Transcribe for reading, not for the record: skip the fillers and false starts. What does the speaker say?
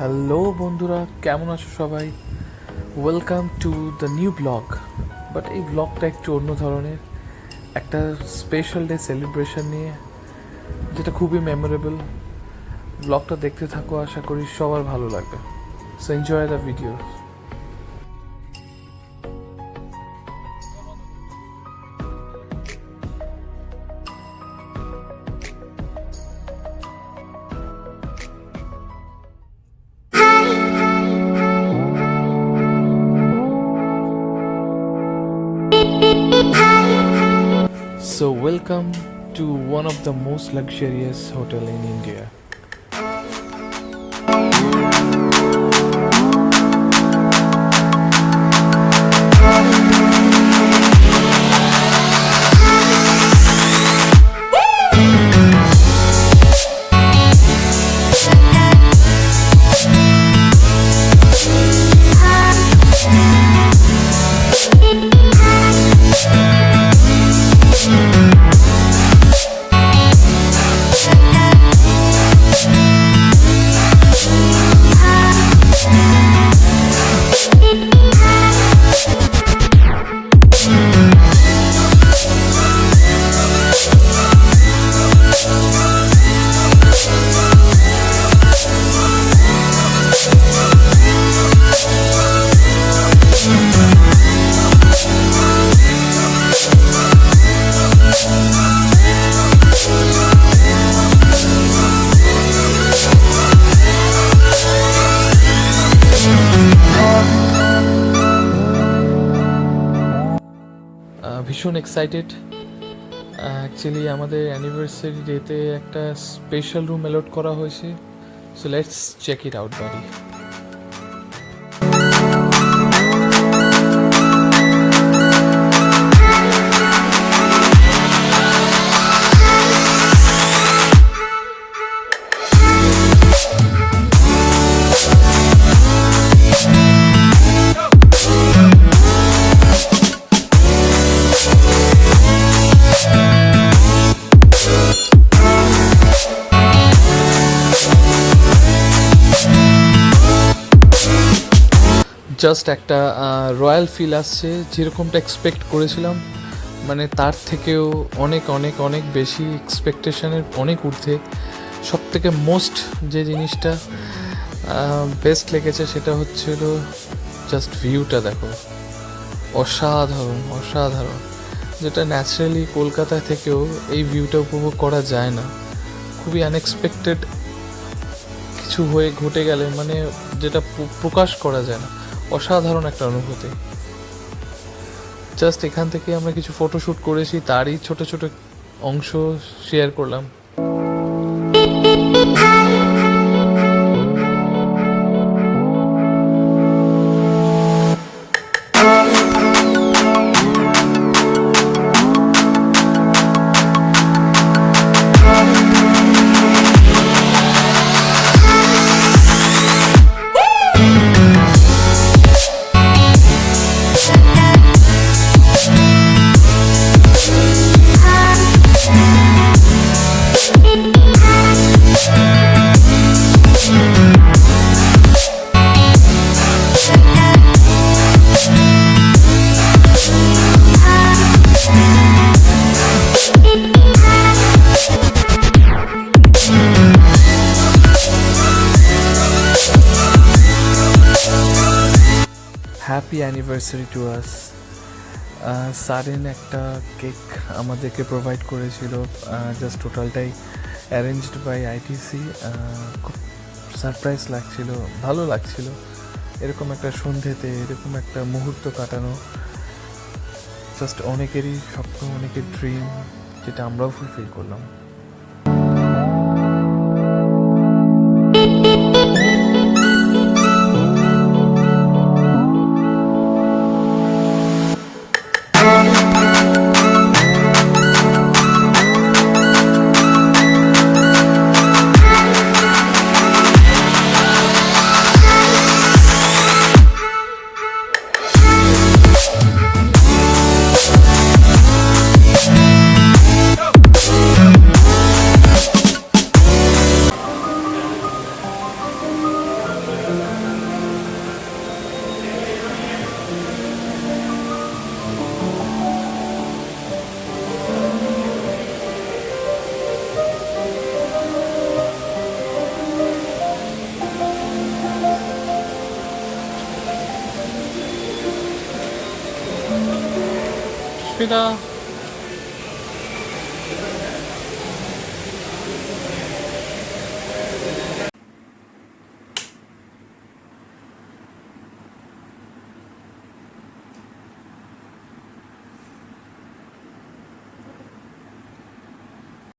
Hello বন্ধুরা, কেমন আছো সবাই? Welcome to the new blog. But এই ব্লগটা একটু অন্য ধরনের, একটা স্পেশাল ডে সেলিব্রেশন নিয়ে, যেটা খুবই মেমোরেবল। ব্লগটা দেখতে থাকো, আশা করি সবার ভালো লাগবে। So enjoy the video. So welcome to one of the most luxurious hotel in India. ভীষণ এক্সাইটেড। অ্যাকচুয়ালি আমাদের অ্যানিভার্সারি ডেতে একটা স্পেশাল রুম অ্যালট করা হয়েছে। So let's check it out বাড়ি। জাস্ট একটা রয়্যাল ফিল আসছে, যেরকমটা এক্সপেক্ট করেছিলাম, মানে তার থেকেও অনেক অনেক অনেক বেশি এক্সপেকটেশনের অনেক ঊর্ধ্বে। সব থেকে মোস্ট যে জিনিসটা বেস্ট লেগেছে সেটা হচ্ছিল জাস্ট ভিউটা দেখো, অসাধারণ অসাধারণ, যেটা ন্যাচারালি কলকাতা থেকেও এই ভিউটা উপভোগ করা যায় না। খুবই আনএক্সপেক্টেড কিছু হয়ে ঘটে গেলে, মানে যেটা প্রকাশ করা যায় না, অসাধারণ একটা অনুভূতি। জাস্ট এখান থেকে আমরা কিছু ফটোশ্যুট করেছি, তারই ছোট ছোট অংশ শেয়ার করলাম। Happy anniversary to us. Sudden একটা কেক আমাদেরকে প্রোভাইড করেছিল, জাস্ট টোটালটাই অ্যারেঞ্জড বাই আইটিসি। খুব সারপ্রাইজ লাগছিল, ভালো লাগছিল এরকম একটা সন্ধ্যেতে এরকম একটা মুহূর্ত কাটানো। জাস্ট অনেকেরই স্বপ্ন, অনেকের ড্রিম, যেটা আমরাও ফুলফিল করলাম। ফেরা